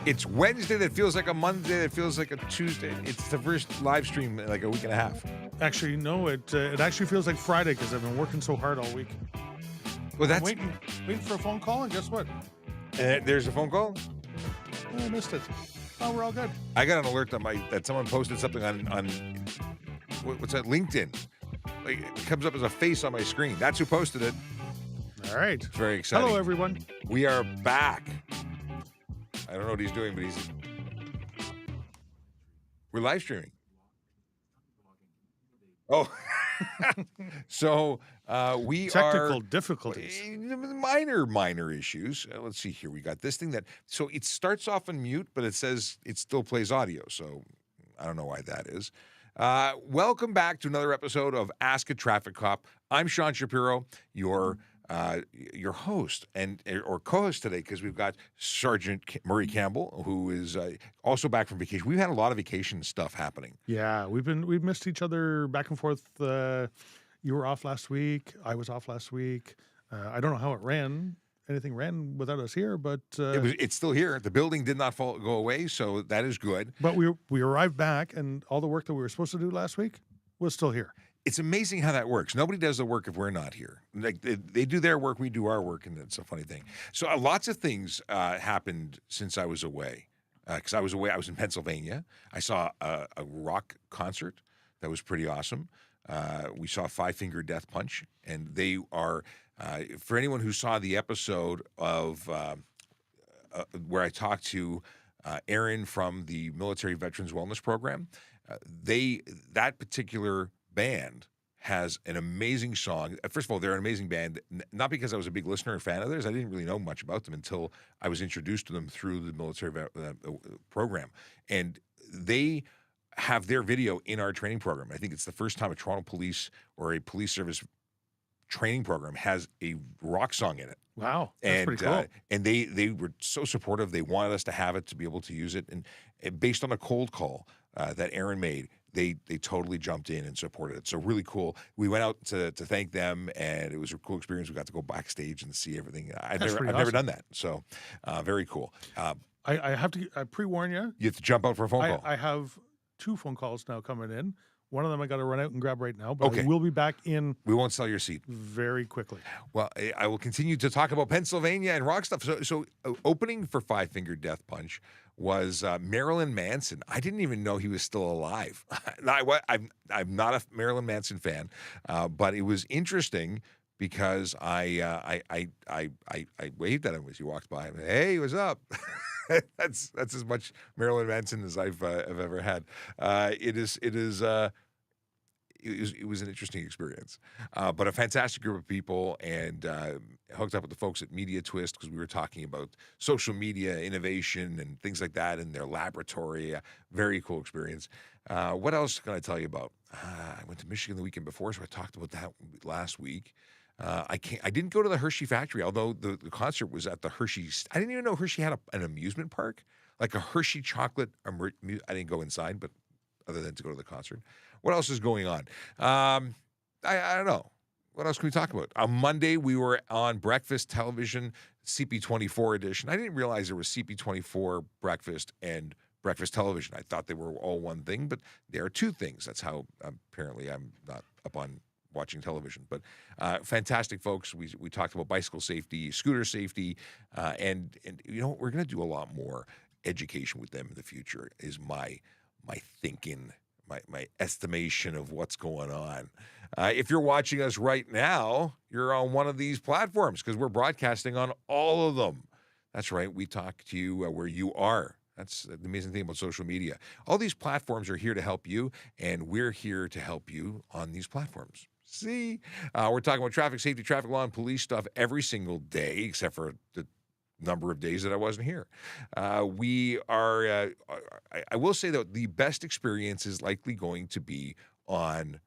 It's Wednesday that feels like a Monday that feels like a Tuesday. It's the first live stream in like a week and a half. Actually, no, it actually feels like Friday because I've been working so hard all week. Well, I'm that's waiting for a phone call, and guess what? there's a phone call. I missed it. Oh, we're all good. I got an alert that someone posted something on what's that, LinkedIn. Like, it comes up as a face on my screen. That's who posted it. All right. It's very exciting. Hello, everyone. We are back. I don't know what he's doing, but we're live streaming. Oh, so we Technical difficulties. minor issues. Let's see here. We got this thing so it starts off on mute, but it says it still plays audio. So I don't know why that is. Welcome back to another episode of Ask a Traffic Cop. I'm Sean Shapiro, your host or co-host today, because we've got Sergeant Murray Campbell, who is also back from vacation. We've had a lot of vacation stuff happening. Yeah, we've missed each other back and forth. You were off last week. I was off last week. I don't know how it ran. Anything ran without us here, but It's still here. The building did not go away, so that is good. But we arrived back, and all the work that we were supposed to do last week was still here. It's amazing how that works. Nobody does the work if we're not here. Like they do their work, we do our work, and it's a funny thing. So lots of things happened since I was away. Because I was away, I was in Pennsylvania. I saw a rock concert that was pretty awesome. We saw Five Finger Death Punch, and they are, for anyone who saw the episode of where I talked to Aaron from the Military Veterans Wellness Program, that particular band has an amazing song. First of all, they're an amazing band, not because I was a big listener and fan of theirs. I didn't really know much about them until I was introduced to them through the military program. And they have their video in our training program. I think it's the first time a Toronto police or a police service training program has a rock song in it. Wow, that's pretty cool. And they were so supportive. They wanted us to have it, to be able to use it. And based on a cold call that Aaron made, they totally jumped in and supported it. So really cool. We went out to thank them, and it was a cool experience. We got to go backstage and see everything. I've never done that. So very cool. I have to pre-warn you. You have to jump out for a phone call. I have 2 phone calls now coming in. One of them I got to run out and grab right now, but Okay. I will be back in. We won't sell your seat very quickly. Well, I will continue to talk about Pennsylvania and rock stuff. So opening for Five Finger Death Punch was Marilyn Manson. I didn't even know he was still alive. I'm not a Marilyn Manson fan, but it was interesting because I waved at him as he walked by. Hey, what's up? That's as much Marilyn Manson as I've ever had. It was an interesting experience, but a fantastic group of people, and hooked up with the folks at Media Twist because we were talking about social media innovation and things like that in their laboratory. Very cool experience. What else can I tell you about? I went to Michigan the weekend before, so I talked about that last week. I didn't go to the Hershey factory, although the concert was at the Hershey. I didn't even know Hershey had an amusement park, like a Hershey chocolate. I didn't go inside, but other than to go to the concert. What else is going on? I don't know. What else can we talk about? On Monday, we were on Breakfast Television, CP24 edition. I didn't realize there was CP24 Breakfast and Breakfast Television. I thought they were all one thing, but they are 2 things. That's how apparently I'm not up on watching television. But fantastic folks. We talked about bicycle safety, scooter safety, and you know, we're going to do a lot more education with them in the future, is my thinking, my estimation of what's going on. If you're watching us right now, you're on one of these platforms because we're broadcasting on all of them. That's right. We talk to you where you are. That's the amazing thing about social media. All these platforms are here to help you, and we're here to help you on these platforms. See? We're talking about traffic safety, traffic law, and police stuff every single day, except for the number of days that I wasn't here. We are, I will say that the best experience is likely going to be on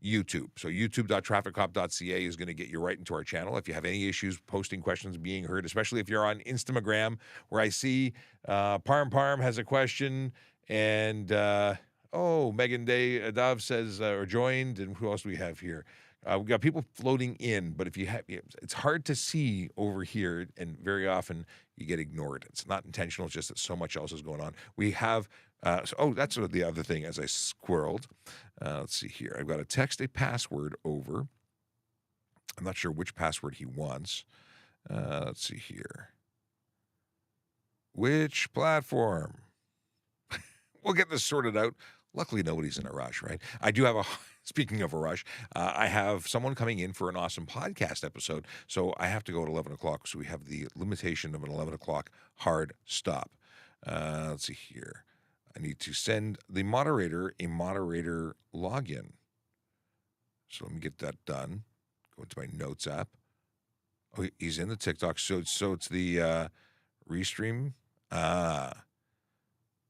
YouTube. So youtube.TrafficCop.ca is going to get you right into our channel. If you have any issues posting questions being heard, especially if you're on Instagram, where I see Parm has a question, and Megan Day Dove says or joined, and who else do we have here? We've got people floating in, but if you have, it's hard to see over here, and very often you get ignored. It's not intentional. It's just that so much else is going on. We have, that's sort of the other thing as I squirreled. Let's see here. I've got to text a password over. I'm not sure which password he wants. Let's see here. Which platform? We'll get this sorted out. Luckily, nobody's in a rush, right? I do have speaking of a rush, I have someone coming in for an awesome podcast episode. So I have to go at 11 o'clock. So we have the limitation of an 11 o'clock hard stop. Let's see here. I need to send the moderator a moderator login. So let me get that done. Go into my notes app. Oh, he's in the TikTok. So it's the restream.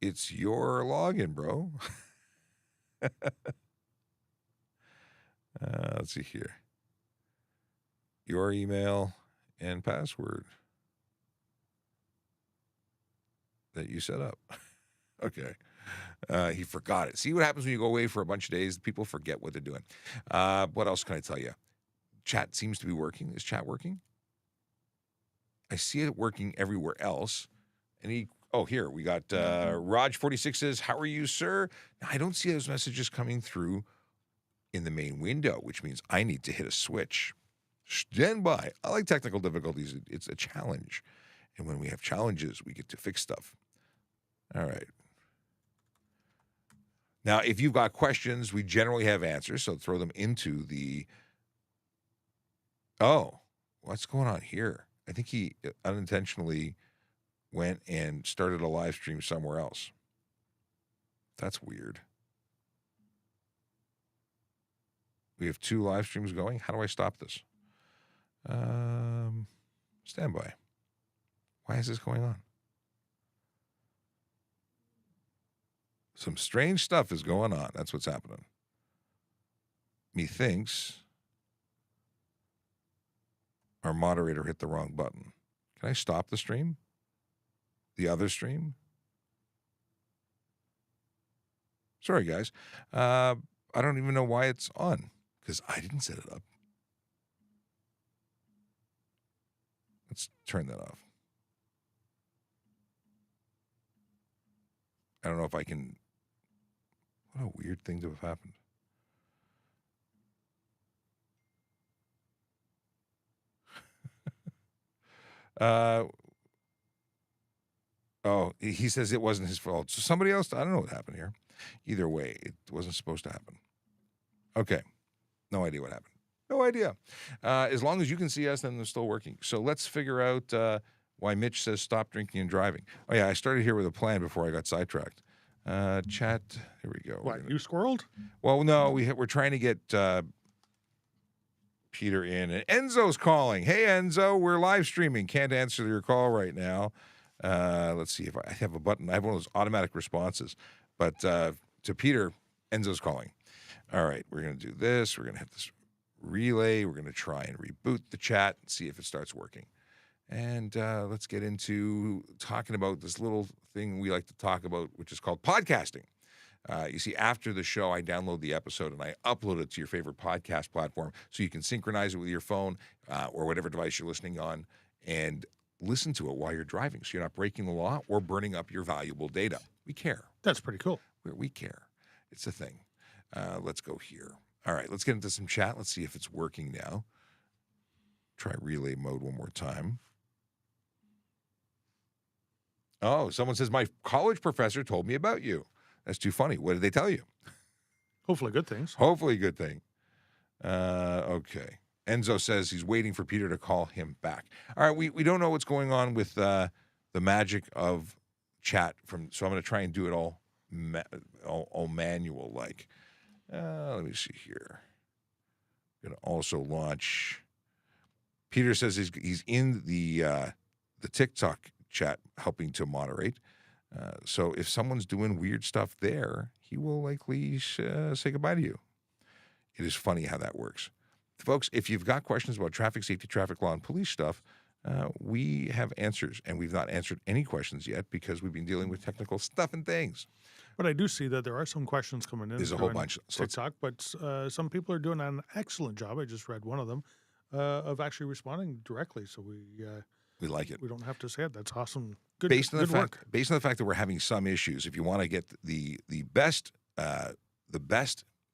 It's your login, bro. Let's see here. Your email and password that you set up. Okay. He forgot it. See what happens when you go away for a bunch of days? People forget what they're doing. What else can I tell you? Chat seems to be working. Is chat working? I see it working everywhere else. And here, we got Raj46 says, how are you, sir? Now, I don't see those messages coming through in the main window, which means I need to hit a switch. Stand by. I like technical difficulties. It's a challenge. And when we have challenges, we get to fix stuff. All right. Now, if you've got questions, we generally have answers, so throw them into the... Oh, what's going on here? I think he unintentionally went and started a live stream somewhere else. That's weird. We have 2 live streams going. How do I stop this? Stand by. Why is this going on? Some strange stuff is going on. That's what's happening. Methinks our moderator hit the wrong button. Can I stop the stream? The other stream? Sorry, guys. I don't even know why it's on because I didn't set it up. Let's turn that off. I don't know if I can... What a weird thing to have happened. He says it wasn't his fault. So somebody else, I don't know what happened here. Either way, it wasn't supposed to happen. Okay. No idea what happened. No idea. As long as you can see us, then they're still working. So let's figure out why Mitch says stop drinking and driving. Oh, yeah, I started here with a plan before I got sidetracked. Chat, here we go. What, you squirreled? Well, no, we're trying to get Peter in. And Enzo's calling. Hey, Enzo, we're live streaming. Can't answer your call right now. Let's see if I have a button. I have one of those automatic responses. But to Peter, Enzo's calling. All right, we're going to do this. We're going to hit this relay. We're going to try and reboot the chat and see if it starts working. And let's get into talking about this little thing we like to talk about, which is called podcasting. You see, after the show, I download the episode and I upload it to your favorite podcast platform so you can synchronize it with your phone or whatever device you're listening on and listen to it while you're driving so you're not breaking the law or burning up your valuable data. We care. That's pretty cool. We care. It's a thing. Let's go here. All right, let's get into some chat. Let's see if it's working now. Try relay mode one more time. Oh, someone says, my college professor told me about you. That's too funny. What did they tell you? Hopefully good things. Hopefully a good thing. Okay. Enzo says he's waiting for Peter to call him back. All right, we don't know what's going on with the magic of chat, so I'm going to try and do it all manual-like. Let me see here. I'm going to also launch. Peter says he's in the TikTok chat helping to moderate. So if someone's doing weird stuff there, he will likely say goodbye to you. It is funny how that works. Folks, if you've got questions about traffic safety, traffic law, and police stuff, we have answers, and we've not answered any questions yet because we've been dealing with technical stuff and things. But I do see that there are some questions coming in. There's a whole bunch. TikTok, but some people are doing an excellent job. I just read one of them of actually responding directly. So We like it. We don't have to say it. That's awesome. Good, Based on good the work. fact that we're having some issues, if you want to get the best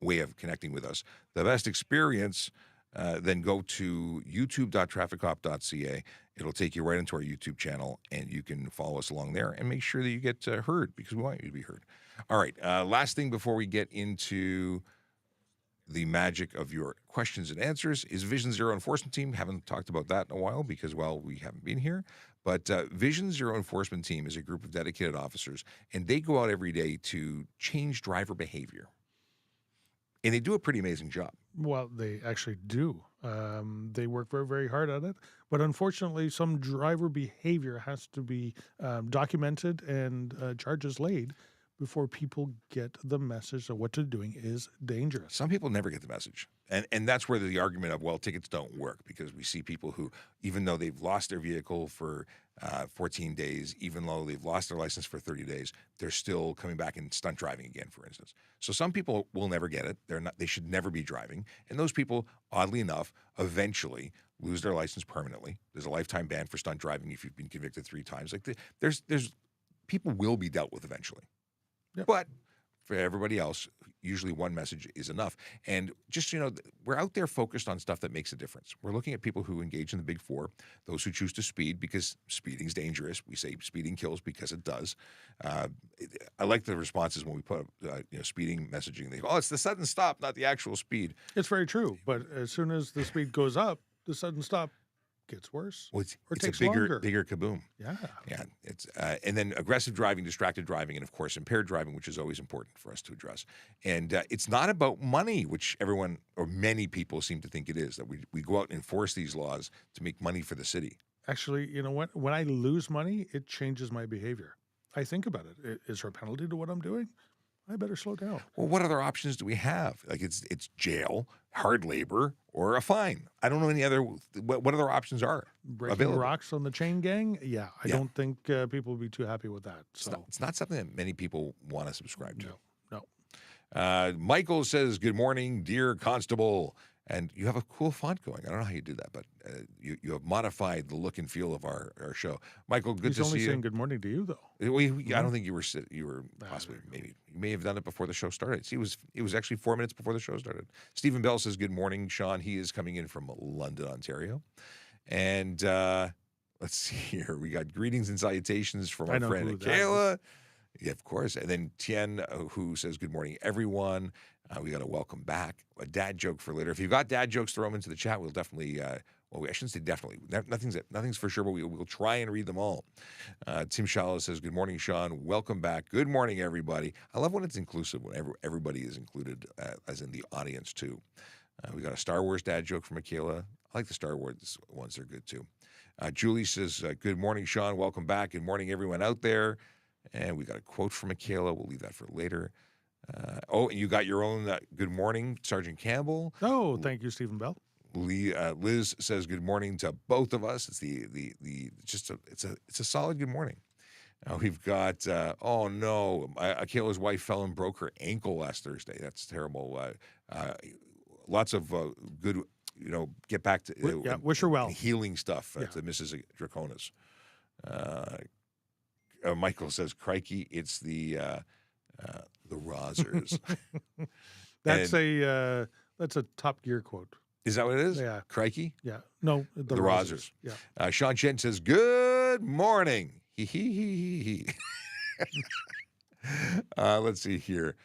way of connecting with us, the best experience, then go to youtube.trafficcop.ca. It'll take you right into our YouTube channel, and you can follow us along there and make sure that you get heard, because we want you to be heard. All right, last thing before we get into the magic of your questions and answers is Vision Zero Enforcement Team. Haven't talked about that in a while because, well, we haven't been here. But Vision Zero Enforcement Team is a group of dedicated officers, and they go out every day to change driver behavior. And they do a pretty amazing job. Well, they actually do. They work very, very hard at it. But unfortunately, some driver behavior has to be documented and charges laid before people get the message that what they're doing is dangerous. Some people never get the message. And that's where the argument of, well, tickets don't work, because we see people who, even though they've lost their vehicle for 14 days, even though they've lost their license for 30 days, they're still coming back and stunt driving again, for instance. So some people will never get it. They should never be driving. And those people, oddly enough, eventually lose their license permanently. There's a lifetime ban for stunt driving if you've been convicted 3 times. Like there's people will be dealt with eventually. Yep. But for everybody else, usually one message is enough. And just, we're out there focused on stuff that makes a difference. We're looking at people who engage in the big 4, those who choose to speed because speeding is dangerous. We say speeding kills because it does. I like the responses when we put up, speeding messaging. They go, oh, it's the sudden stop, not the actual speed. It's very true. But as soon as the speed goes up, the sudden stop gets worse. Well, it's takes a longer. bigger kaboom. Yeah. Yeah. It's and then aggressive driving, distracted driving, and of course impaired driving, which is always important for us to address. And it's not about money, which everyone or many people seem to think it is, that we go out and enforce these laws to make money for the city. Actually, you know what? When I lose money, it changes my behavior. I think about it. Is there a penalty to what I'm doing? I better slow down. Well, what other options do we have? Like it's jail, hard labor, or a fine. I don't know any other. What other options are Breaking available? rocks on the chain gang? Yeah, I don't think people will be too happy with that. So It's not something that many people want to subscribe to. No. Michael says, "Good morning, dear Constable." And you have a cool font going. I don't know how you did that, but you have modified the look and feel of our show. Michael, good He's to see you. only saying good morning to you, though. I don't think you were possibly, maybe. You may have done it before the show started. See, it was actually 4 minutes before the show started. Stephen Bell says, good morning, Sean. He is coming in from London, Ontario. And let's see here. We got greetings and salutations from our friend Kayla. Yeah, of course. And then Tien, who says, good morning, everyone. We got a welcome back. A dad joke for later. If you've got dad jokes, throw them into the chat. We'll definitely, I shouldn't say definitely. Nothing's for sure, but we'll try and read them all. Tim Shallow says, good morning, Sean. Welcome back. Good morning, everybody. I love when it's inclusive, when everybody is included, as in the audience, too. We got a Star Wars dad joke from Michaela. I like the Star Wars ones. They're good, too. Julie says, good morning, Sean. Welcome back. Good morning, everyone out there. And we got a quote from Michaela. We'll leave that for later. And you got your own good morning, Sergeant Campbell. Oh, thank you, Stephen Bell. Liz says good morning to both of us. It's it's a solid good morning. We've got oh no, Kayla's wife fell and broke her ankle last Thursday. That's terrible. Lots of good, get back to wish her well. Healing stuff to Mrs. Draconis. Michael says, crikey, it's the Rozzers. That's a Top Gear quote. Is that what it is? Yeah. Crikey? Yeah. No, the Rozzers. Yeah. Sean Chen says, good morning. Let's see here.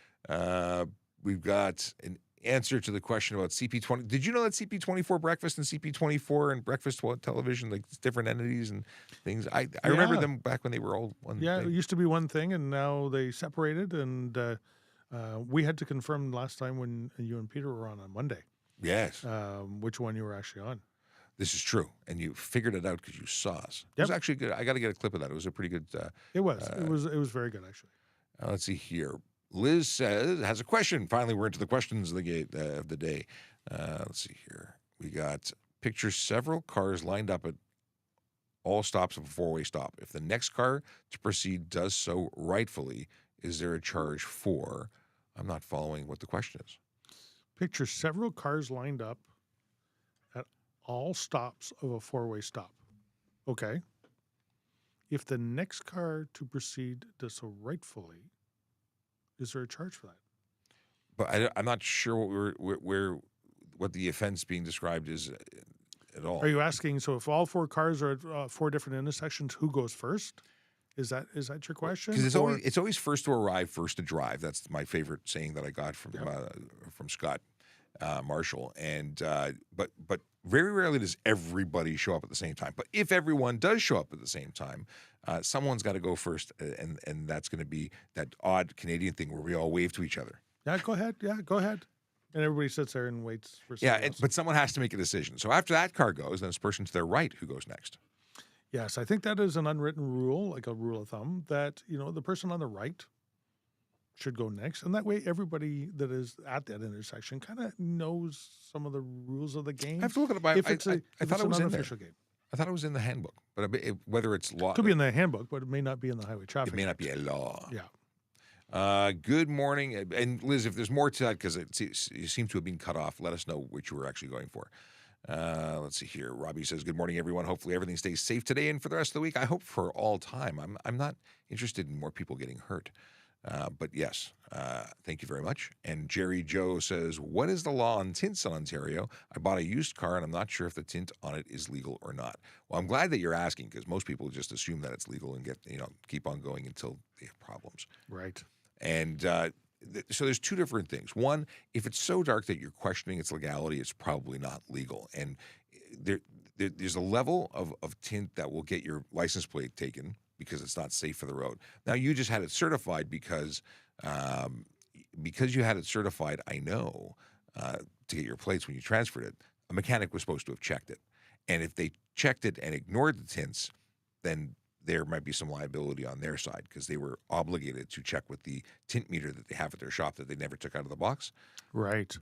We've got an answer to the question about CP20. Did you know that CP24 breakfast and CP24 and breakfast television, like different entities and things? I remember them back when they were all one thing. It used to be one thing, and now they separated. And we had to confirm last time when you and Peter were on Monday. Yes. Which one you were actually on. This is true. And you figured it out because you saw us. It was actually good. I got to get a clip of that. It was a pretty good. It was. It was very good, actually. Let's see here. Liz has a question. Finally, we're into the questions of the day. Let's see here. We got pictures several cars lined up at all stops of a four-way stop. If the next car to proceed does so rightfully, is there a charge for? I'm not following what the question is. Picture several cars lined up at all stops of a four-way stop. Okay. If the next car to proceed does so rightfully, is there a charge for that? But I'm not sure what the offense being described is at all. Are you asking, so if all 4 cars are at 4 different intersections, who goes first? Is that your question? Because Or it's always first to arrive, first to drive. That's my favorite saying that I got from Scott Marshall. And but very rarely does everybody show up at the same time. But if everyone does show up at the same time, someone's got to go first, and that's going to be that odd Canadian thing where we all wave to each other. yeah, go ahead. Yeah, go ahead. And everybody sits there and waits for Yeah, someone else. but someone has to make a decision. So after that car goes, then it's the person to their right who goes next. Yes, I think that is an unwritten rule, like a rule of thumb, that, the person on the right should go next. And that way everybody that is at that intersection kind of knows some of the rules of the game. I have to look at it. I if it's thought it was an in there. unofficial game. I thought it was in the handbook, but whether it's law, Could be in the handbook, but it may not be in the highway traffic. it may not be a law. Yeah. Good morning. And Liz, if there's more to that, because you seem to have been cut off, let us know what you were actually going for. Let's see here. Robbie says, good morning, everyone. Hopefully everything stays safe today and for the rest of the week. I hope for all time. I'm not interested in more people getting hurt. But yes, thank you very much. And Jerry Joe says, what is the law on tints in Ontario? I bought a used car and I'm not sure if the tint on it is legal or not. Well, I'm glad that you're asking, because most people just assume that it's legal and keep on going until they have problems. Right. And so there's two different things. One, if it's so dark that you're questioning its legality, it's probably not legal. And there's a level of tint that will get your license plate taken because it's not safe for the road. Now, you just had it certified because you had it certified, I know, to get your plates when you transferred it, a mechanic was supposed to have checked it. And if they checked it and ignored the tints, then there might be some liability on their side, because they were obligated to check with the tint meter that they have at their shop that they never took out of the box. Right.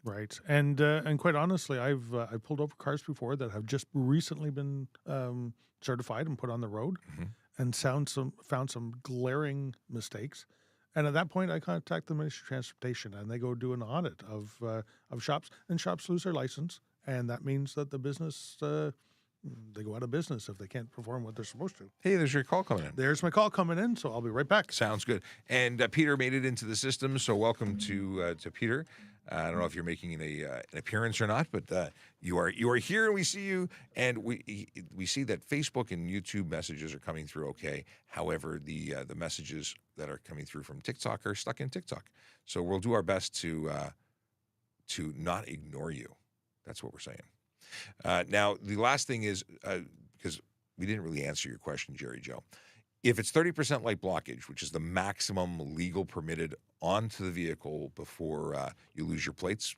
Right. And quite honestly, I pulled over cars before that have just recently been certified and put on the road, and found some glaring mistakes. And at that point, I contact the Ministry of Transportation, and they go do an audit of shops, and shops lose their license, and that means that the business they go out of business if they can't perform what they're supposed to. Hey, there's your call coming in. There's my call coming in, so I'll be right back. Sounds good. And Peter made it into the system, so welcome to Peter. I don't know if you're making an appearance or not, but you are here, and we see you, and we see that Facebook and YouTube messages are coming through okay. However, the messages that are coming through from TikTok are stuck in TikTok. So we'll do our best to not ignore you. That's what we're saying. Now, the last thing is, because we didn't really answer your question, Jerry Joe. If it's 30% light blockage, which is the maximum legal permitted onto the vehicle before you lose your plates,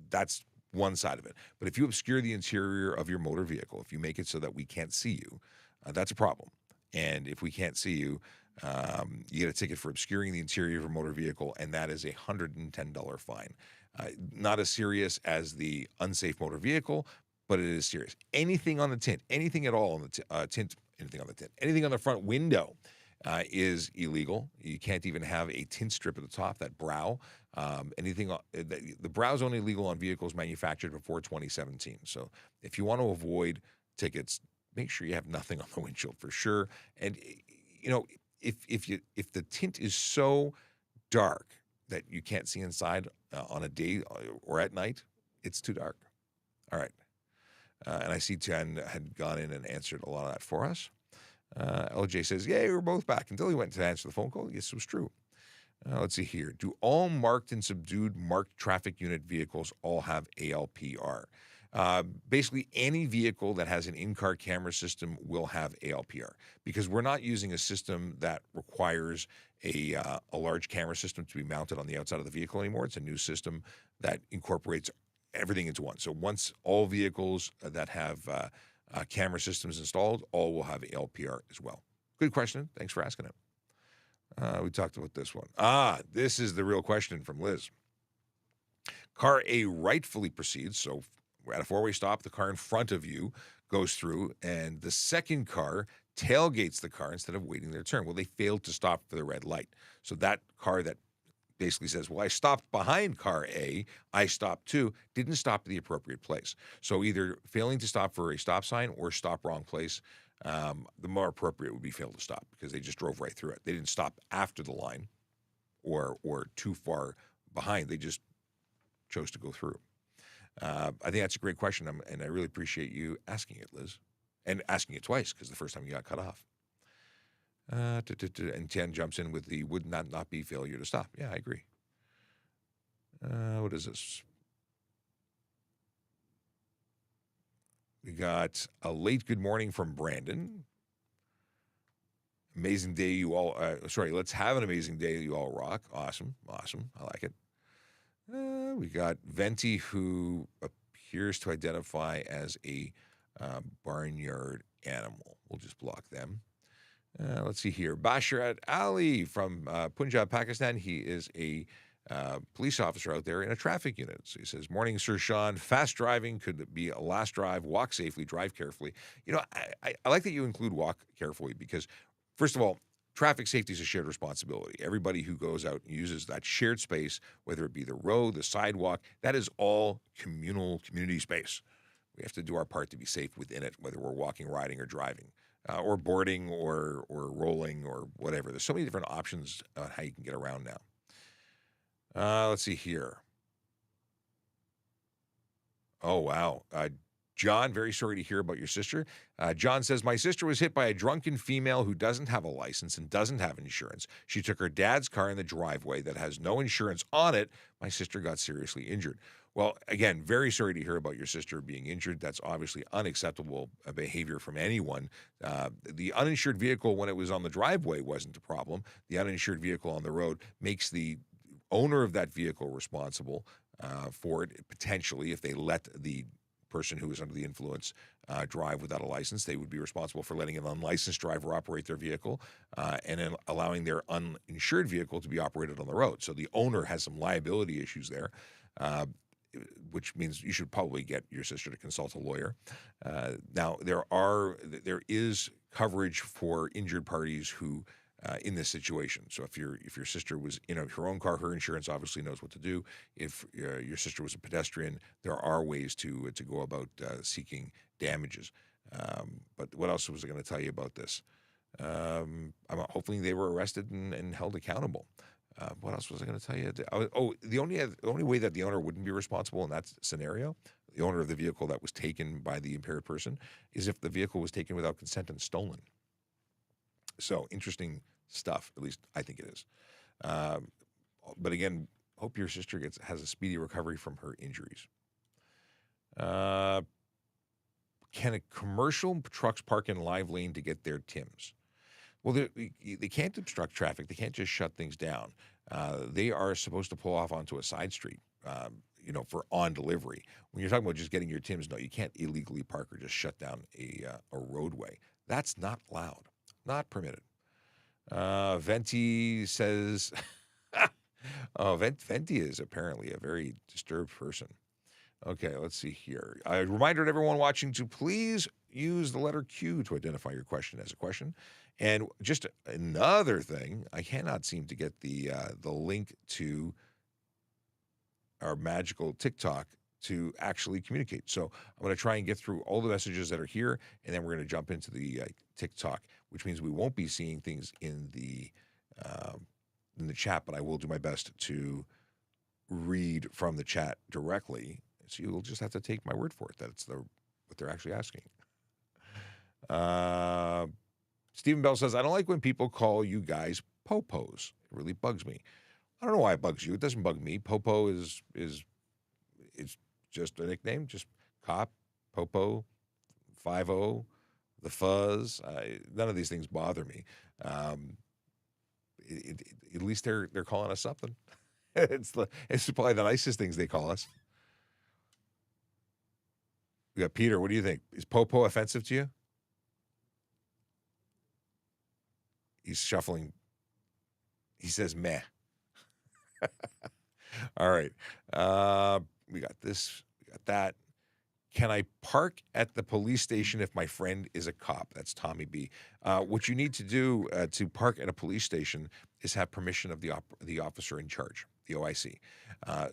that's one side of it. But if you obscure the interior of your motor vehicle, if you make it so that we can't see you, that's a problem. And if we can't see you, you get a ticket for obscuring the interior of a motor vehicle, and that is a $110 fine. Not as serious as the unsafe motor vehicle, but it is serious. Anything on the tint, anything at all on the tint, anything on the tint, anything on the front window is illegal. You can't even have a tint strip at the top, that brow. The brow is only legal on vehicles manufactured before 2017. So if you want to avoid tickets, make sure you have nothing on the windshield for sure. And if the tint is so dark that you can't see inside on a day or at night, it's too dark. All right. And I see Jen had gone in and answered a lot of that for us. LJ says, yay, we're both back. Until he went to answer the phone call, yes, it was true. Let's see here. Do all marked and subdued marked traffic unit vehicles all have ALPR? Basically, any vehicle that has an in-car camera system will have ALPR, because we're not using a system that requires a large camera system to be mounted on the outside of the vehicle anymore. It's a new system that incorporates everything into one. So once all vehicles that have camera systems installed, all will have ALPR as well. Good question. Thanks for asking it. We talked about this one. This is the real question from Liz. Car A rightfully proceeds, so we're at a four-way stop, the car in front of you goes through, and the second car tailgates the car instead of waiting their turn. Well, they failed to stop for the red light. So that car that basically says, well, I stopped behind car A, I stopped too, didn't stop at the appropriate place. So either failing to stop for a stop sign or stop wrong place. The more appropriate would be fail to stop because they just drove right through it. They didn't stop after the line or too far behind. They just chose to go through. I think that's a great question, and I really appreciate you asking it, Liz, and asking it twice because the first time you got cut off. And Tian jumps in with the would not be failure to stop. Yeah, I agree. What is this? We got a late good morning from Brandon. Amazing day, you all. Let's have an amazing day, you all rock. Awesome. I like it. We got Venti, who appears to identify as a barnyard animal. We'll just block them. Let's see here. Basharat Ali from Punjab, Pakistan. He is a police officer out there in a traffic unit. So he says, morning, Sir Sean. Fast driving could be a last drive. Walk safely, drive carefully. You know, I like that you include walk carefully because, first of all, traffic safety is a shared responsibility. Everybody who goes out and uses that shared space, whether it be the road, the sidewalk, that is all community space. We have to do our part to be safe within it, whether we're walking, riding, or driving. Or boarding or rolling or whatever. There's so many different options on how you can get around now. Let's see here. Oh, wow. John, very sorry to hear about your sister. John says, my sister was hit by a drunken female who doesn't have a license and doesn't have insurance. She took her dad's car in the driveway that has no insurance on it. My sister got seriously injured. Well, again, very sorry to hear about your sister being injured. That's obviously unacceptable behavior from anyone. The uninsured vehicle, when it was on the driveway, wasn't a problem. The uninsured vehicle on the road makes the owner of that vehicle responsible for it, potentially, if they let the person who is under the influence drive without a license. They would be responsible for letting an unlicensed driver operate their vehicle and then allowing their uninsured vehicle to be operated on the road. So the owner has some liability issues there. Which means you should probably get your sister to consult a lawyer. Now, there is coverage for injured parties who in this situation. So if your sister was in her own car, her insurance obviously knows what to do. If your sister was a pedestrian, there are ways to go about seeking damages. But what else was I going to tell you about this? Hopefully they were arrested and held accountable. What else was I going to tell you? The only way that the owner wouldn't be responsible in that scenario, the owner of the vehicle that was taken by the impaired person, is if the vehicle was taken without consent and stolen. So interesting stuff. At least I think it is. But again, hope your sister has a speedy recovery from her injuries. Can a commercial trucks park in live lane to get their Tims? Well, they can't obstruct traffic. They can't just shut things down. They are supposed to pull off onto a side street, for on delivery. When you're talking about just getting your Tims, no, you can't illegally park or just shut down a roadway. That's not allowed, not permitted. Venti says, Venti is apparently a very disturbed person. Okay, let's see here. A reminder to everyone watching to please use the letter Q to identify your question as a question. And just another thing, I cannot seem to get the link to our magical TikTok to actually communicate. So I'm going to try and get through all the messages that are here, and then we're going to jump into the TikTok, which means we won't be seeing things in the chat, but I will do my best to read from the chat directly. So you'll just have to take my word for it. That's what they're actually asking. Stephen Bell says, I don't like when people call you guys popos. It really bugs me. I don't know why it bugs you. It doesn't bug me. Popo is just a nickname. Just cop, popo, 5-0, the fuzz. None of these things bother me. At least they're calling us something. It's probably the nicest things they call us. We got Peter. What do you think? Is popo offensive to you? He's shuffling. He says meh. All right. We got this. We got that. Can I park at the police station if my friend is a cop? That's Tommy B. What you need to do to park at a police station is have permission of the officer in charge. the OIC.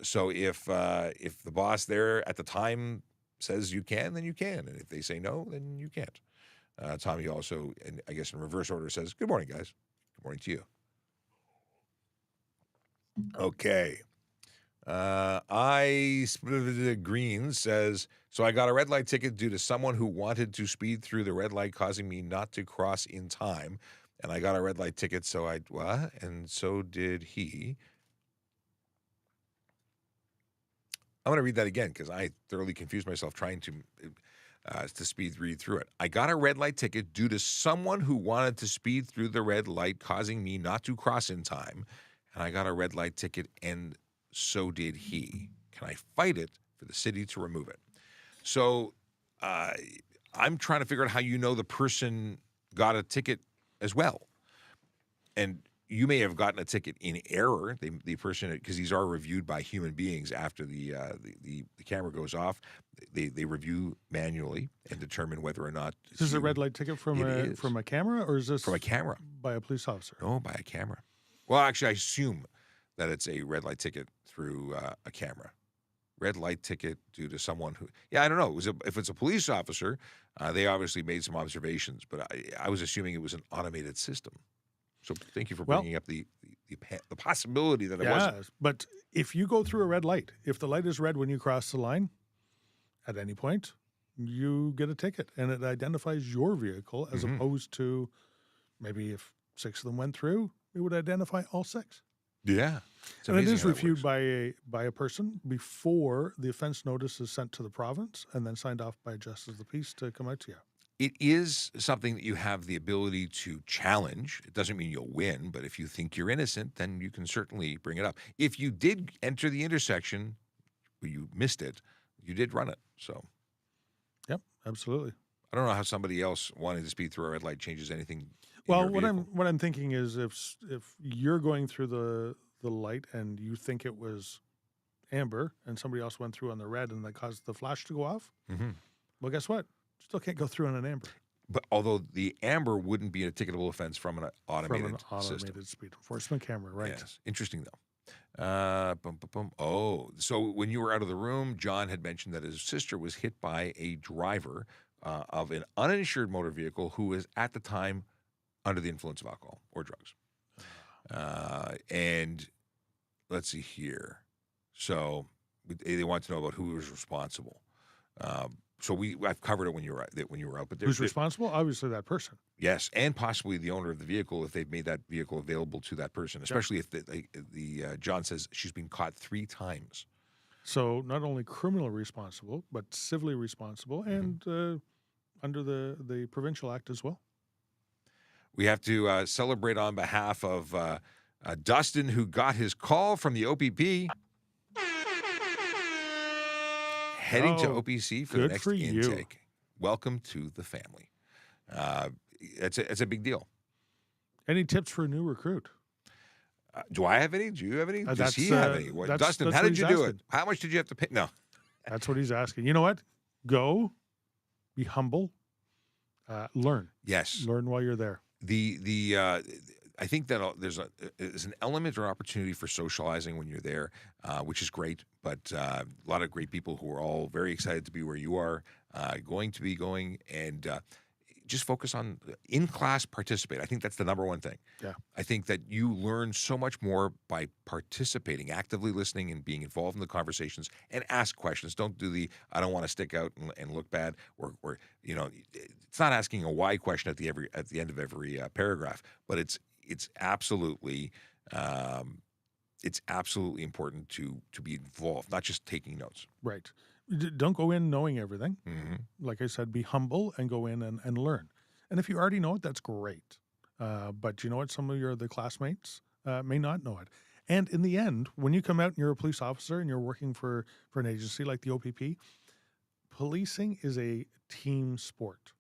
So if the boss there at the time says you can, then you can. And if they say no, then you can't. Tommy also, and I guess in reverse order, says, "Good morning, guys. Good morning to you." Okay. Green says, so I got a red light ticket due to someone who wanted to speed through the red light, causing me not to cross in time. And I got a red light ticket, so what? And so did he. I'm going to read that again because I thoroughly confused myself trying to read through it. I got a red light ticket due to someone who wanted to speed through the red light, causing me not to cross in time. And I got a red light ticket, and so did he. Can I fight it for the city to remove it? So I'm trying to figure out how you know the person got a ticket as well. And you may have gotten a ticket in error. The person, because these are reviewed by human beings after the camera goes off. They review manually and determine whether or not. Is this a red light ticket from a camera, or is this from a camera by a police officer? No, by a camera. Well, actually, I assume that it's a red light ticket through a camera. Red light ticket due to someone who, I don't know. If it's a police officer, they obviously made some observations, but I was assuming it was an automated system. So thank you for bringing up the possibility that it wasn't. Yes, but if you go through a red light, if the light is red when you cross the line, at any point, you get a ticket, and it identifies your vehicle as opposed to maybe if 6 of them went through, it would identify all 6. Yeah. And it is reviewed by a person before the offense notice is sent to the province and then signed off by a justice of the peace to come out to you. It is something that you have the ability to challenge. It doesn't mean you'll win, but if you think you're innocent, then you can certainly bring it up. If you did enter the intersection, or you missed it, you did run it. So, yep, absolutely. I don't know how somebody else wanting to speed through a red light changes anything. Well, what I'm thinking is if you're going through the light and you think it was amber and somebody else went through on the red and that caused the flash to go off, well, guess what? Still can't go through on an amber. But although the amber wouldn't be a ticketable offense from an automated system. Speed enforcement camera, right? Yes. Interesting, though. Oh, so when you were out of the room, John had mentioned that his sister was hit by a driver of an uninsured motor vehicle who was at the time under the influence of alcohol or drugs. And let's see here. So they want to know about who was responsible. So I've covered it when you were out. But who's responsible? Obviously, that person. Yes, and possibly the owner of the vehicle if they've made that vehicle available to that person. Especially if John says she's been caught 3 times. So not only criminally responsible, but civilly responsible, and under the Provincial Act as well. We have to celebrate on behalf of Dustin, who got his call from the OPP. Heading to OPC for the next intake. Welcome to the family. It's a big deal. Any tips for a new recruit? Do I have any? Do you have any? Does he have any? Dustin, how did you do it? How much did you have to pay? No. That's what he's asking. You know what? Go, be humble, learn. Yes. Learn while you're there. I think that there's an element or opportunity for socializing when you're there, which is great. But a lot of great people who are all very excited to be where you are, going to be going, and just focus on in-class participate. I think that's the number one thing. Yeah. I think that you learn so much more by participating, actively listening and being involved in the conversations, and ask questions. Don't do the I don't want to stick out and look bad, or it's not asking a why question at the end of every paragraph, but it's absolutely important to be involved, not just taking notes. Right. Don't go in knowing everything. Like I said, be humble and go in and learn. And if you already know it, that's great. But you know what? Some of the classmates may not know it. And in the end, when you come out and you're a police officer and you're working for an agency like the OPP, policing is a team sport.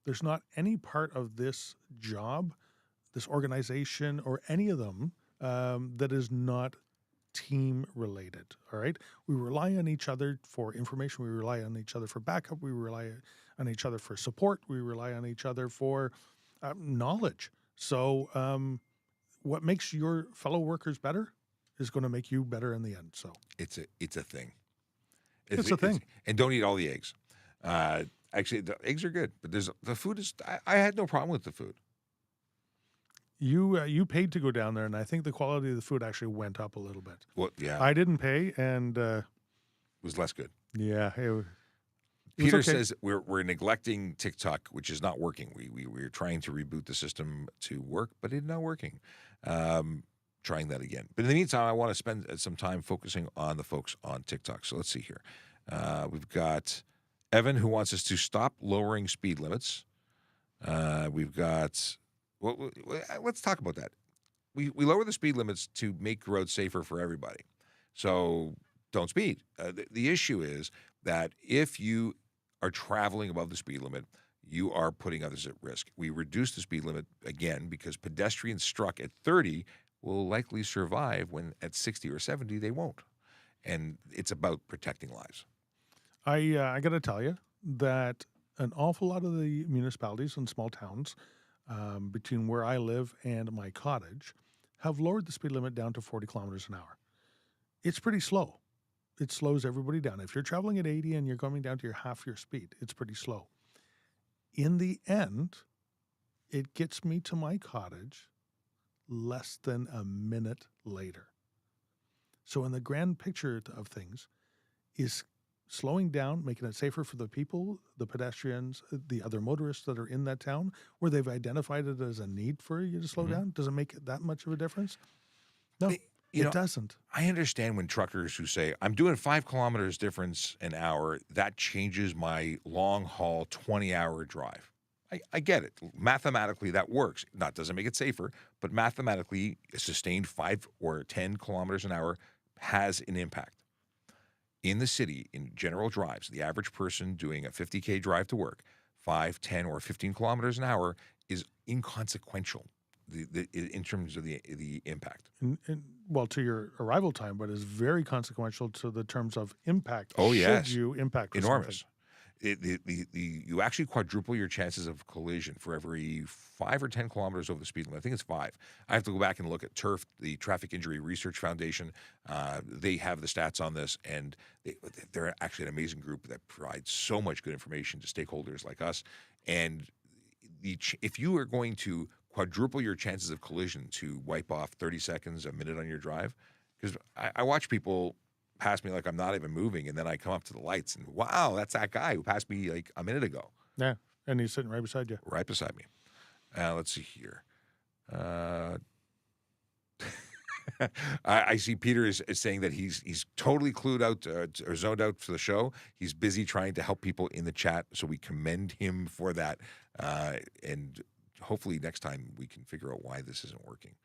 There's not any part of this job, this organization, or any of them that is not team related. All right. We rely on each other for information. We rely on each other for backup. We rely on each other for support. We rely on each other for knowledge. So what makes your fellow workers better? is going to make you better in the end. So It's a thing. it's a thing. And don't eat all the eggs. Actually, the eggs are good, but the food is. I had no problem with the food. You paid to go down there, and I think the quality of the food actually went up a little bit. Well, yeah, I didn't pay, and it was less good. yeah, Peter okay. says we're neglecting TikTok, which is not working. We're trying to reboot the system to work, but it's not working. Trying that again. But in the meantime, I want to spend some time focusing on the folks on TikTok. So let's see here. We've got Evan, who wants us to stop lowering speed limits. We've got, well, let's talk about that. We lower the speed limits to make roads safer for everybody. So don't speed. The issue is that if you are traveling above the speed limit, you are putting others at risk. We reduce the speed limit again because pedestrians struck at 30 will likely survive when at 60 or 70 they won't. And it's about protecting lives. I got to tell you that an awful lot of the municipalities and small towns between where I live and my cottage have lowered the speed limit down to 40 kilometers an hour. It's pretty slow. It slows everybody down. If you're traveling at 80 and you're coming down to half your speed, it's pretty slow. In the end, it gets me to my cottage less than a minute later. So in the grand picture of things, is slowing down, making it safer for the people, the pedestrians, the other motorists that are in that town, where they've identified it as a need for you to slow down? Does it make that much of a difference? No, it doesn't. I understand when truckers who say, I'm doing 5 kilometers difference an hour, that changes my long haul 20-hour drive. I get it. Mathematically, that works. That doesn't make it safer, but mathematically, a sustained 5 or 10 kilometers an hour has an impact. In the city, in general drives, the average person doing a 50K drive to work, 5, 10, or 15 kilometers an hour is inconsequential in terms of the impact. Well, to your arrival time, but is very consequential to the terms of impact. Oh, yes. Should you impact with Enormous. something. You actually quadruple your chances of collision for every 5 or 10 kilometers over the speed limit. I think it's 5. I have to go back and look at TURF, the Traffic Injury Research Foundation. They have the stats on this, and they're actually an amazing group that provides so much good information to stakeholders like us. And if you are going to quadruple your chances of collision to wipe off 30 seconds, a minute on your drive, because I watch people pass me like I'm not even moving, and then I come up to the lights and wow, that's that guy who passed me like a minute ago. Yeah, and he's sitting right beside you. Right beside me. Let's see here. I see Peter is saying that he's totally clued out or zoned out for the show. He's busy trying to help people in the chat, so we commend him for that. And hopefully next time we can figure out why this isn't working.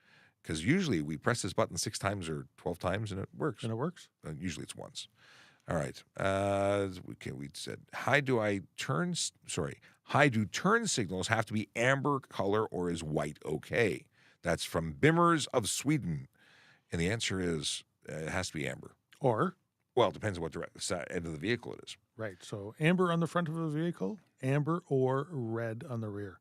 Because usually we press this button 6 times or 12 times and it works. And it works? Usually it's once. All right. Okay, we said, hi, do turn signals have to be amber color or is white okay? That's from Bimmers of Sweden. And the answer is it has to be amber. Or? Well, it depends on what end of the vehicle it is. Right. So amber on the front of a vehicle, amber or red on the rear.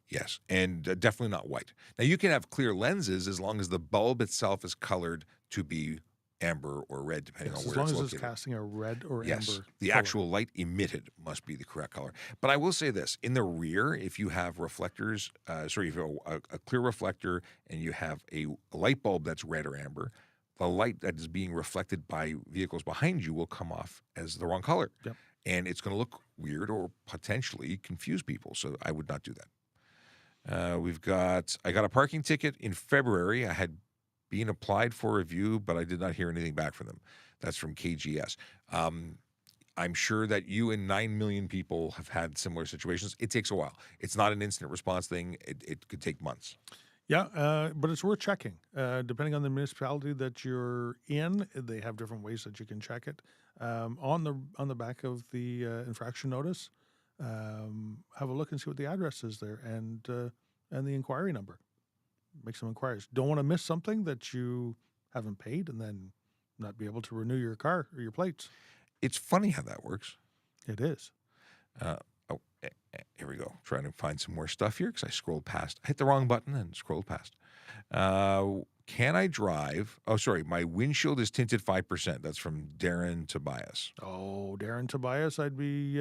Yes, and definitely not white. Now, you can have clear lenses as long as the bulb itself is colored to be amber or red, depending on where it's located. As long as it's casting a red or amber the color. actual light emitted must be the correct color. But I will say this. In the rear, if you have reflectors, if you have a clear reflector and you have a light bulb that's red or amber, the light that is being reflected by vehicles behind you will come off as the wrong color. Yep. And it's going to look weird or potentially confuse people. So I would not do that. I got a parking ticket in February. I had been applied for review, but I did not hear anything back from them. That's from KGS. I'm sure that you and 9 million people have had similar situations. It takes a while. It's not an instant response thing. It could take months. Yeah, but it's worth checking. Depending on the municipality that you're in, they have different ways that you can check it. On the back of the infraction notice, have a look and see what the address is there and the inquiry number. Make some inquiries. Don't want to miss something that you haven't paid and then not be able to renew your car or your plates. It's funny how that works. It is. Here we go. Trying to find some more stuff here because I scrolled past. I hit the wrong button and scrolled past. Can I drive? Oh, sorry. My windshield is tinted 5%. That's from Darren Tobias. Oh, Darren Tobias, I'd be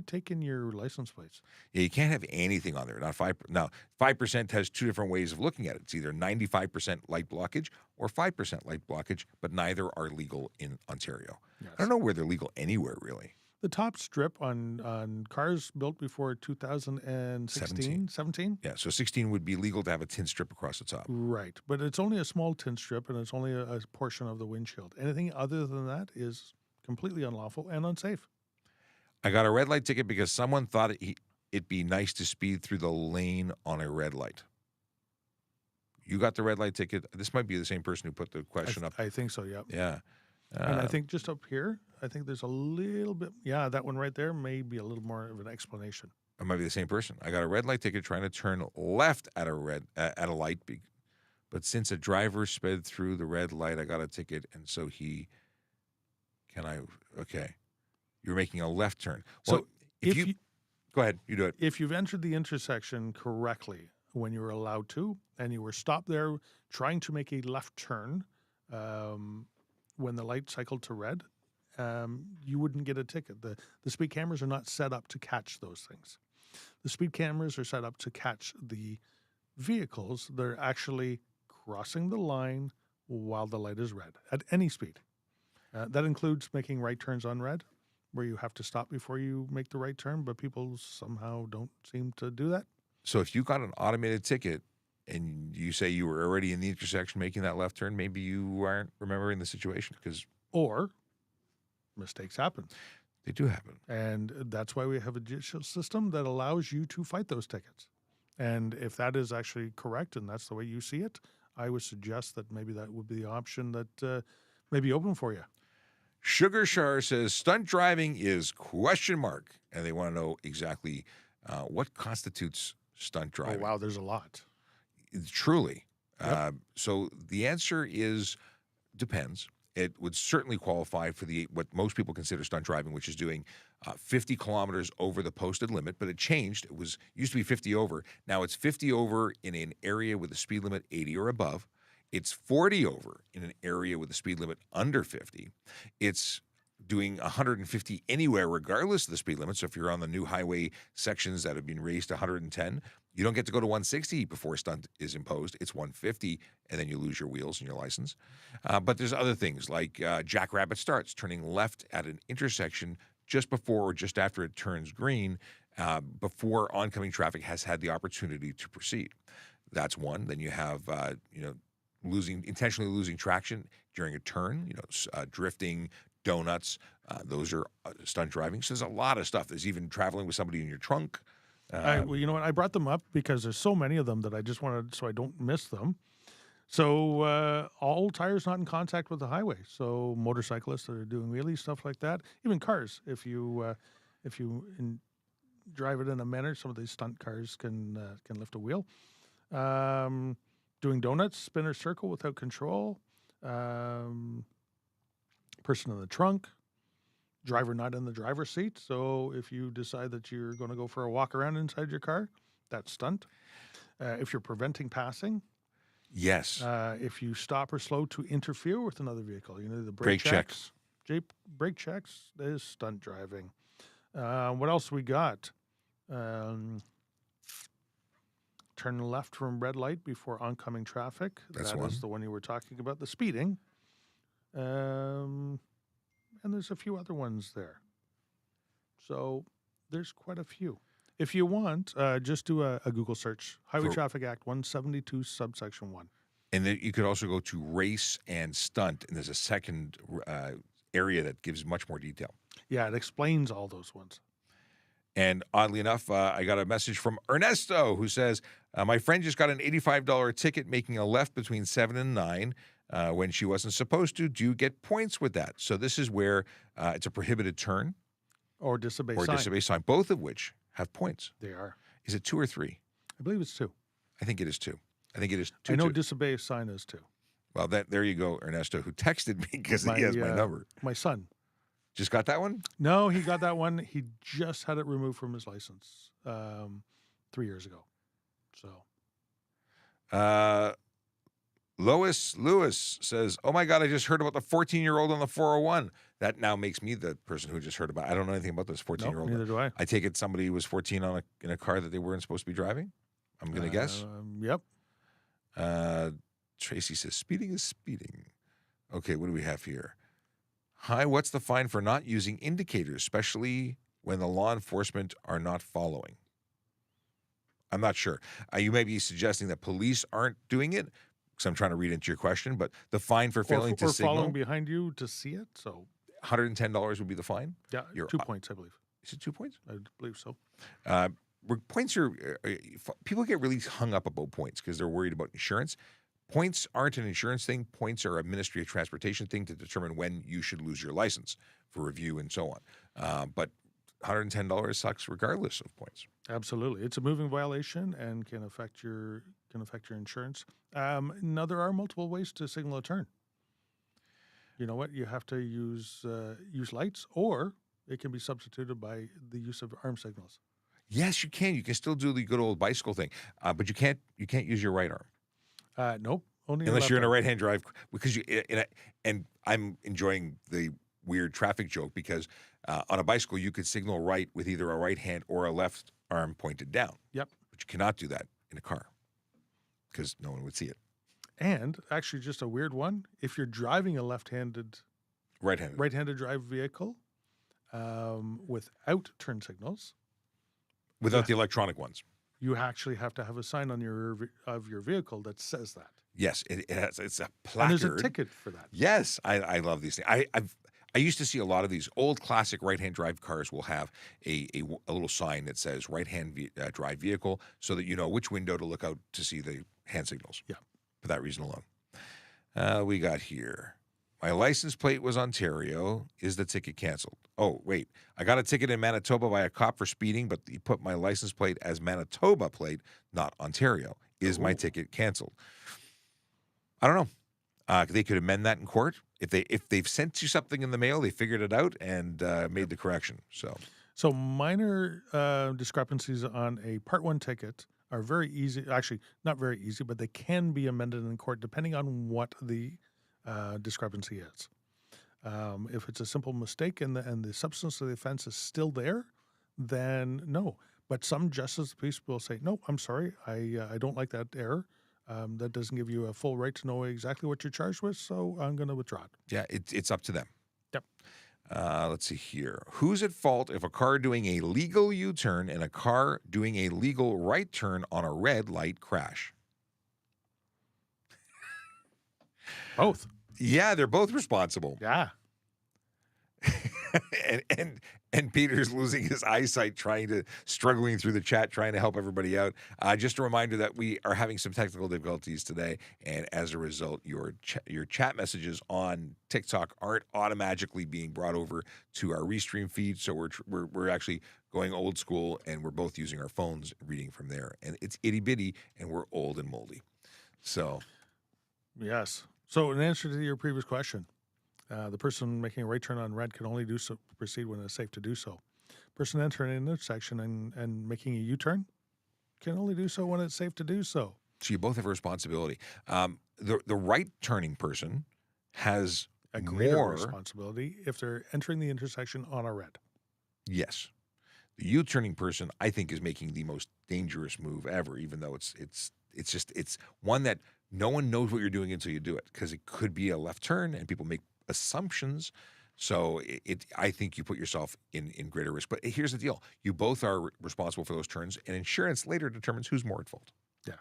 taking your license plates. Yeah, you can't have anything on there. Not 5. Now, 5% has two different ways of looking at it. It's either 95% light blockage or 5% light blockage, but neither are legal in Ontario. I Yes. don't know where they're legal anywhere, really. The top strip on cars built before 2016, 17? Yeah, so 16 would be legal to have a tint strip across the top. Right, but it's only a small tint strip, and it's only a portion of the windshield. Anything other than that is completely unlawful and unsafe. I got a red light ticket because someone thought it'd be nice to speed through the lane on a red light. You got the red light ticket. This might be the same person who put the question up. I think so, yeah. Yeah. And I think just up here, I think there's a little bit, yeah, that one right there may be a little more of an explanation. It might be the same person. I got a red light ticket trying to turn left at a light, but since a driver sped through the red light, I got a ticket, and so okay, you're making a left turn. Well, So if you go ahead, you do it. if you've entered the intersection correctly when you were allowed to, and you were stopped there trying to make a left turn, when the light cycled to red, you wouldn't get a ticket. The speed cameras are not set up to catch those things. The speed cameras are set up to catch the vehicles that are actually crossing the line while the light is red at any speed. That includes making right turns on red, where you have to stop before you make the right turn, but people somehow don't seem to do that. So if you got an automated ticket and you say you were already in the intersection making that left turn, maybe you aren't remembering the situation because Or mistakes happen. they do happen. And that's why we have a judicial system that allows you to fight those tickets. And if that is actually correct and that's the way you see it, I would suggest that maybe that would be the option that may be open for you. Sugar Shar says stunt driving is ? And they want to know exactly what constitutes stunt Oh, driving. wow, there's a lot. Truly. Yep. So the answer is depends. It would certainly qualify for what most people consider stunt driving, which is doing 50 kilometers over the posted limit, but it changed. It used to be 50 over. Now it's 50 over in an area with a speed limit 80 or above. It's 40 over in an area with a speed limit under 50. It's doing 150 anywhere, regardless of the speed limit. So if you're on the new highway sections that have been raised to 110, you don't get to go to 160 before a stunt is imposed. It's 150, and then you lose your wheels and your license. But there's other things like jackrabbit starts, turning left at an intersection just before or just after it turns green, before oncoming traffic has had the opportunity to proceed. That's one. Then you have, intentionally losing traction during a turn, drifting, donuts. Those are stunt driving. So there's a lot of stuff. There's even traveling with somebody in your trunk. Well, you know what? I brought them up because there's so many of them that I just wanted so I don't miss them. So all tires not in contact with the highway. So motorcyclists that are doing wheelies, stuff like that. Even cars, if you drive it in a manner, some of these stunt cars can lift a wheel. Doing donuts, spinner circle without control. Person in the trunk. Driver not in the driver's seat. So if you decide that you're going to go for a walk around inside your car, that's stunt. If you're preventing passing. Yes. If you stop or slow to interfere with another vehicle, the Brake checks. Brake checks is stunt driving. What else we got? Turn left from red light before oncoming traffic. That's That one. is the one you were talking about. The speeding. And there's a few other ones there. So there's quite a few. If you want, just do a Google search. Highway Traffic Act 172, subsection 1. And then you could also go to race and stunt, and there's a second area that gives much more detail. Yeah, it explains all those ones. And oddly enough, I got a message from Ernesto who says, my friend just got an $85 ticket making a left between 7 and 9 when she wasn't supposed to. Do you get points with that? So this is where it's a prohibited turn. Or disobey Or sign. disobey sign, both of which have points. They are. Is it 2 or 3? I believe it's 2. I think it is 2. I think it is 2. I know disobey sign is 2. Well, there you go, Ernesto, who texted me because he has my number. My son. Just got that one? No, he got that one. He just had it removed from his license 3 years ago. So Lois Lewis says, "Oh my God, I just heard about the 14-year-old on the 401." That now makes me the person who just heard about it. I don't know anything about this Nope, 14-year-old. neither do I. I take it somebody was 14 in a car that they weren't supposed to be driving. I'm going to guess. Yep. Tracy says, "Speeding is speeding." Okay, what do we have here? Hi, what's the fine for not using indicators, especially when the law enforcement are not following? I'm not sure. You may be suggesting that police aren't doing it, because I'm trying to read into your question, but the fine for failing to Or signal, following behind you to see it. So $110 would be the fine? yeah, You're 2 points, I believe. Is it 2 points? I believe so. Points are, people get really hung up about points because they're worried about insurance. Points aren't an insurance thing. Points are a Ministry of Transportation thing to determine when you should lose your license for review and so on. But $110 sucks regardless of points. Absolutely, it's a moving violation and can affect your insurance. Now there are multiple ways to signal a turn. You know what? You have to use lights, or it can be substituted by the use of arm signals. Yes, you can. You can still do the good old bicycle thing, but you can't use your right arm. Nope, only Unless you're in a arm. right-hand drive, because and I'm enjoying the weird traffic joke because on a bicycle you could signal right with either a right hand or a left arm pointed down. Yep. But you cannot do that in a car because no one would see it. And actually, just a weird one: if you're driving a right-handed drive vehicle without turn signals, without the electronic ones. you actually have to have a sign on your vehicle that says that. Yes, it's a placard. And there's a ticket for that. Yes, I love these things. I used to see a lot of these old classic right-hand drive cars will have a little sign that says right-hand drive vehicle so that you know which window to look out to see the hand signals. Yeah. For that reason alone. We got here. My license plate was Ontario. Is the ticket canceled? Oh, wait. I got a ticket in Manitoba by a cop for speeding, but he put my license plate as Manitoba plate, not Ontario. Is my ticket canceled? I don't know. They could amend that in court. If they've sent you something in the mail, they figured it out and made the correction. So minor discrepancies on a Part 1 ticket are very easy. Actually, not very easy, but they can be amended in court depending on what the discrepancy is. If it's a simple mistake and the substance of the offense is still there, then no. But some justice of the peace will say, no, I'm sorry, I don't like that error. That doesn't give you a full right to know exactly what you're charged with, so I'm going to withdraw it. Yeah, it's up to them. Yep. Let's see here. Who's at fault if a car doing a legal U-turn and a car doing a legal right turn on a red light crash? Both. Yeah, they're both responsible. Yeah. and Peter's losing his eyesight struggling through the chat, trying to help everybody out. Just a reminder that we are having some technical difficulties today, and as a result, your chat messages on TikTok aren't automatically being brought over to our restream feed. So we're actually going old school, and we're both using our phones, reading from there, and it's itty bitty, and we're old and moldy. So, yes. So in answer to your previous question. The person making a right turn on red can only do so proceed when it's safe to do so. Person entering an intersection and making a U-turn can only do so when it's safe to do so. So you both have a responsibility. The right turning person has a greater responsibility if they're entering the intersection on a red. Yes. The U-turning person, I think, is making the most dangerous move ever, even though it's one that no one knows what you're doing until you do it, because it could be a left turn and people make assumptions. So I think you put yourself in greater risk. But here's the deal. You both are responsible for those turns, and insurance later determines who's more at fault. Yeah.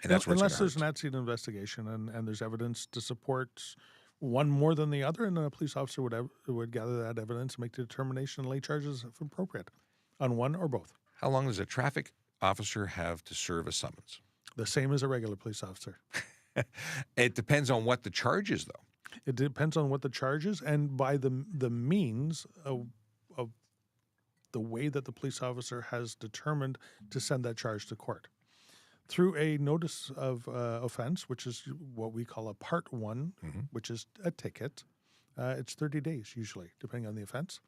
And that's where unless there's an at-scene investigation and there's evidence to support one more than the other, and then a police officer would gather that evidence and make the determination and lay charges if appropriate on one or both. How long does a traffic officer have to serve a summons? The same as a regular police officer. It depends on what the charge is, though. It depends on what the charge is and by the means of the way that the police officer has determined to send that charge to court. Through a notice of offense, which is what we call a Part 1, which is a ticket, it's 30 days usually, depending on the offense.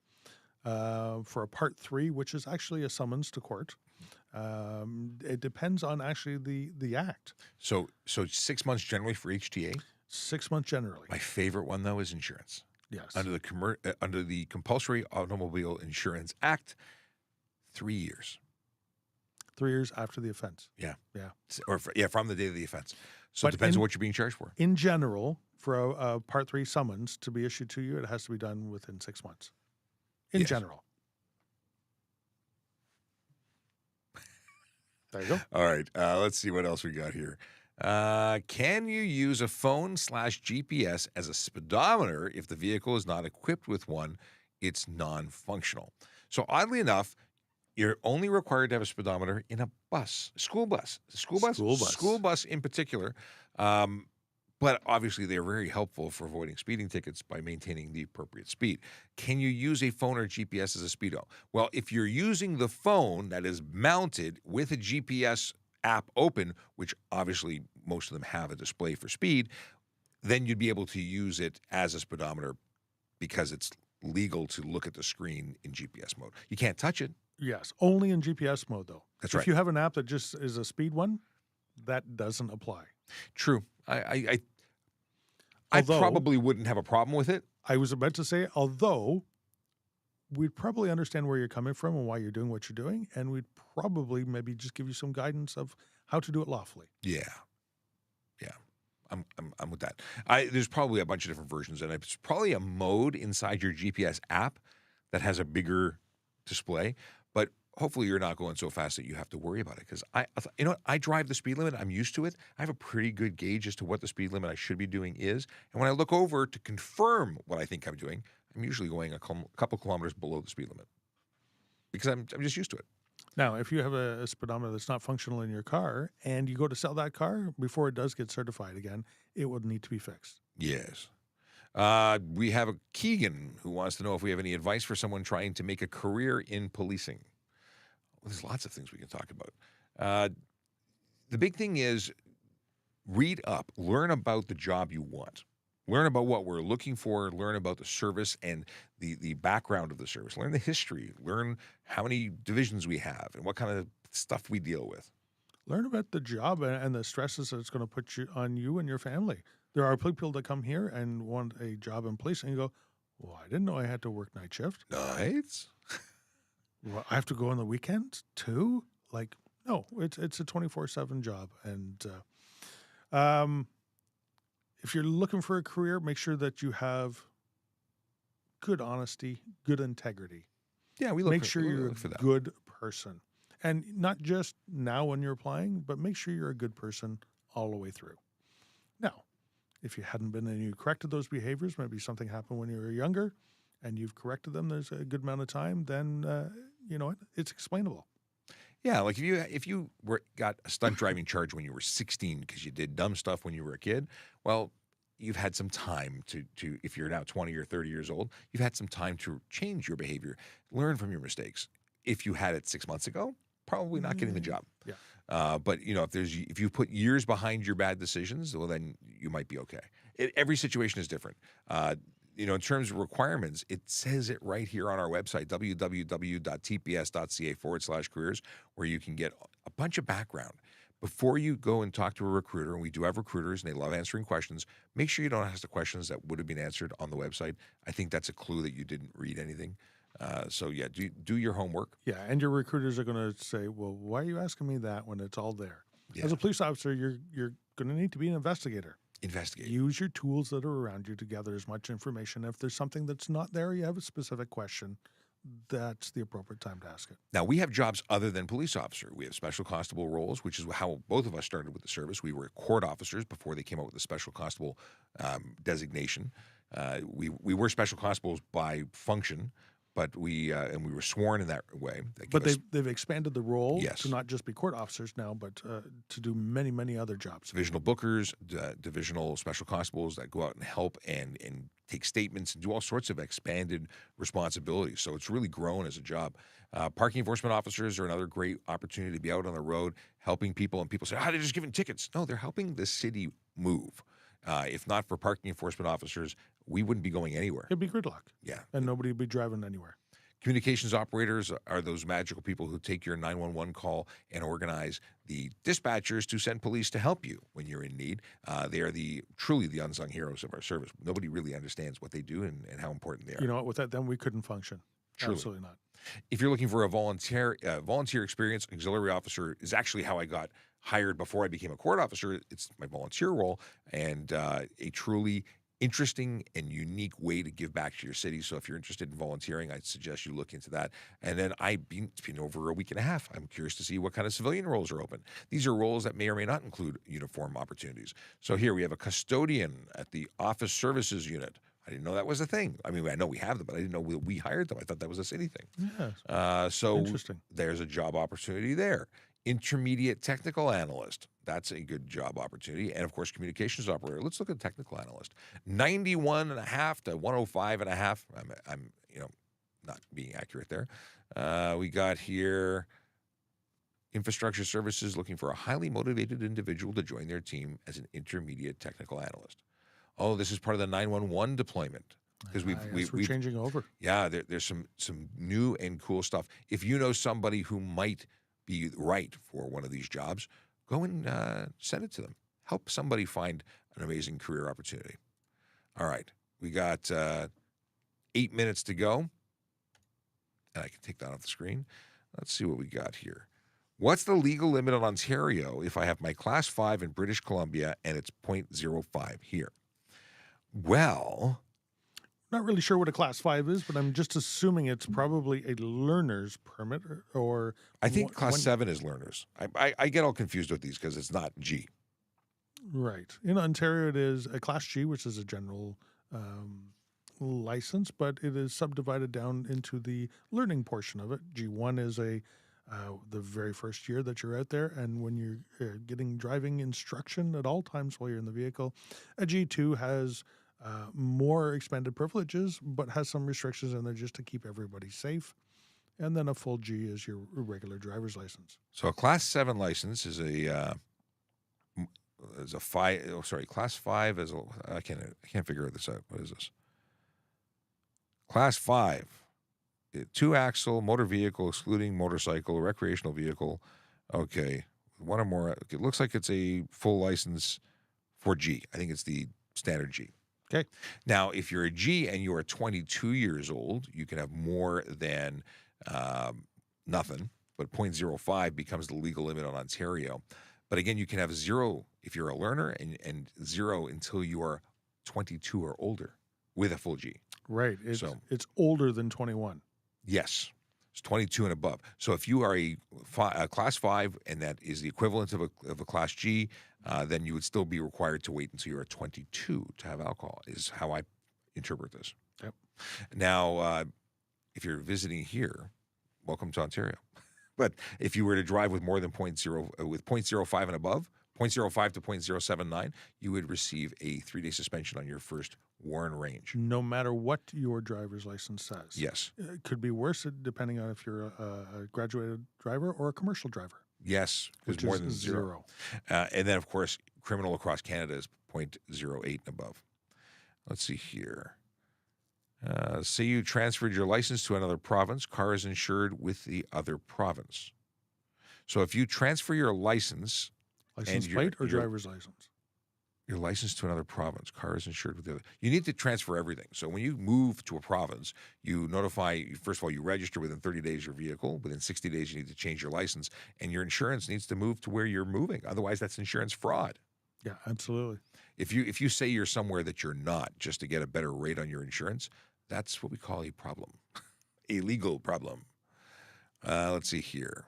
For a Part 3, which is actually a summons to court, It depends on actually the act. So 6 months generally for HTA. 6 months generally. My favorite one though is insurance. Yes. Under the Compulsory Automobile Insurance Act, 3 years. 3 years after the offense. Yeah. Yeah. From the date of the offense. So it But depends on what you're being charged for. In general, for a Part 3 summons to be issued to you, it has to be done within 6 months. In general. There you go. All right. Let's see what else we got here. Can you use a phone/GPS as a speedometer if the vehicle is not equipped with one? It's non-functional. So oddly enough, you're only required to have a speedometer in a school bus in particular. But obviously, they're very helpful for avoiding speeding tickets by maintaining the appropriate speed. Can you use a phone or GPS as a speedo? Well, if you're using the phone that is mounted with a GPS app open, which obviously most of them have a display for speed, then you'd be able to use it as a speedometer because it's legal to look at the screen in GPS mode. You can't touch it. Yes, only in GPS mode, though. That's right. If you have an app that just is a speed one, that doesn't apply. True. I probably wouldn't have a problem with it. I was about to say, although we'd probably understand where you're coming from and why you're doing what you're doing, and we'd probably maybe just give you some guidance of how to do it lawfully. Yeah. I'm with that. There's probably a bunch of different versions, and it's probably a mode inside your GPS app that has a bigger display. But hopefully, you're not going so fast that you have to worry about it. Because I drive the speed limit. I'm used to it. I have a pretty good gauge as to what the speed limit I should be doing is. And when I look over to confirm what I think I'm doing, I'm usually going a couple kilometers below the speed limit because I'm just used to it. Now, if you have a speedometer that's not functional in your car and you go to sell that car, before it does get certified again, it will need to be fixed. Yes. We have a Keegan who wants to know if we have any advice for someone trying to make a career in policing. Well, there's lots of things we can talk about. The big thing is read up, learn about the job you want. Learn about what we're looking for, learn about the service and the background of the service. Learn the history, learn how many divisions we have and what kind of stuff we deal with. Learn about the job and the stresses that it's going to put on you and your family. There are people that come here and want a job in policing and you go, well, I didn't know I had to work night shift. Nights? Well, I have to go on the weekends too? Like, no, it's a 24/7 job. And if you're looking for a career, make sure that you have good honesty, good integrity. Yeah, make sure you're a good person. And not just now when you're applying, but make sure you're a good person all the way through. Now, if you hadn't been and you corrected those behaviors, maybe something happened when you were younger and you've corrected them, there's a good amount of time, then you know what? It's explainable. Yeah, like if you got a stunt driving charge when you were 16 because you did dumb stuff when you were a kid, well, you've had some time to if you're now 20 or 30 years old, you've had some time to change your behavior, learn from your mistakes. If you had it 6 months ago, probably not getting the job. Yeah. But if you put years behind your bad decisions, well, then you might be okay. Every situation is different. In terms of requirements, it says it right here on our website, www.tps.ca/careers, where you can get a bunch of background. Before you go and talk to a recruiter, and we do have recruiters, and they love answering questions, make sure you don't ask the questions that would have been answered on the website. I think that's a clue that you didn't read anything. Do your homework. Yeah, and your recruiters are going to say, well, why are you asking me that when it's all there? Yeah. As a police officer, you're going to need to be an investigator. Investigate. Use your tools that are around you to gather as much information. If there's something that's not there, you have a specific question, that's the appropriate time to ask it. Now, we have jobs other than police officer. We have special constable roles, which is how both of us started with the service. We were court officers before they came out with the special constable designation. We were special constables by function, but we were sworn in that way. But they've expanded the role Yes. to not just be court officers now, but to do many, many other jobs. Divisional bookers, divisional special constables that go out and help and take statements and do all sorts of expanded responsibilities. So it's really grown as a job. Parking enforcement officers are another great opportunity to be out on the road helping people. And people say, they're just giving tickets. No, they're helping the city move. If not for parking enforcement officers, we wouldn't be going anywhere. It'd be gridlock. Yeah. And nobody would be driving anywhere. Communications operators are those magical people who take your 911 call and organize the dispatchers to send police to help you when you're in need. They are truly the unsung heroes of our service. Nobody really understands what they do and how important they are. You know what? Without them, we couldn't function. Truly. Absolutely not. If you're looking for a volunteer experience, auxiliary officer is actually how I got hired before I became a court officer. It's my volunteer role and a truly interesting and unique way to give back to your city. So if you're interested in volunteering, I'd suggest you look into that. And then it's been over a week and a half. I'm curious to see what kind of civilian roles are open. These are roles that may or may not include uniform opportunities. So here we have a custodian at the office services unit. I didn't know that was a thing. I mean, I know we have them, but I didn't know we hired them. I thought that was a city thing. Yes. So Interesting. there's a job opportunity there. Intermediate technical analyst. That's a good job opportunity. And of course, communications operator. Let's look at technical analyst. 91.5 to 105.5. I'm not being accurate there. We got here infrastructure services looking for a highly motivated individual to join their team as an intermediate technical analyst. Oh, this is part of the 911 deployment because we're changing over. Yeah, there's some new and cool stuff. If you know somebody who might be right for one of these jobs, go and send it to them. Help somebody find an amazing career opportunity. All right, we got 8 minutes to go, and I can take that off the screen. Let's see what we got here. What's the legal limit on Ontario if I have my Class 5 in British Columbia and it's 0.05 here? Well, not really sure what a Class 5 is, but I'm just assuming it's probably a learner's permit or I think Class 7 is learners. I get all confused with these because it's not G. Right. In Ontario, it is a Class G, which is a general license, but it is subdivided down into the learning portion of it. G1 is the very first year that you're out there, and when you're getting driving instruction at all times while you're in the vehicle. A G2 has more expanded privileges, but has some restrictions in there just to keep everybody safe. And then a full G is your regular driver's license. So a Class 7 license is a 5. Oh, sorry, Class 5 is I can't figure this out. What is this? Class 5, 2-axle motor vehicle, excluding motorcycle, recreational vehicle. Okay, one or more. It looks like it's a full license for G. I think it's the standard G. Okay. Now, if you're a G and you are 22 years old, you can have more than nothing, but 0.05 becomes the legal limit on Ontario. But again, you can have 0 if you're a learner and 0 until you are 22 or older with a full G. Right. It's older than 21. Yes. It's 22 and above. So if you are a Class 5 and that is the equivalent of a Class G, then you would still be required to wait until you're 22 to have alcohol, is how I interpret this. Yep. Now, if you're visiting here, welcome to Ontario. But if you were to drive with more than 0.05 and above, 0.05 to 0.079, you would receive a 3-day suspension on your first Warren range. No matter what your driver's license says. Yes. It could be worse depending on if you're a graduated driver or a commercial driver. Yes, because more than 0. And then, of course, criminal across Canada is 0.08 and above. Let's see here. Say you transferred your license to another province, car is insured with the other province. So if you transfer your license... License plate or driver's license? Your license to another province, car is insured with the other. You need to transfer everything. So when you move to a province, you notify, first of all, you register within 30 days your vehicle. Within 60 days, you need to change your license. And your insurance needs to move to where you're moving. Otherwise, that's insurance fraud. Yeah, absolutely. If you say you're somewhere that you're not just to get a better rate on your insurance, that's what we call a problem, a legal problem. Let's see here.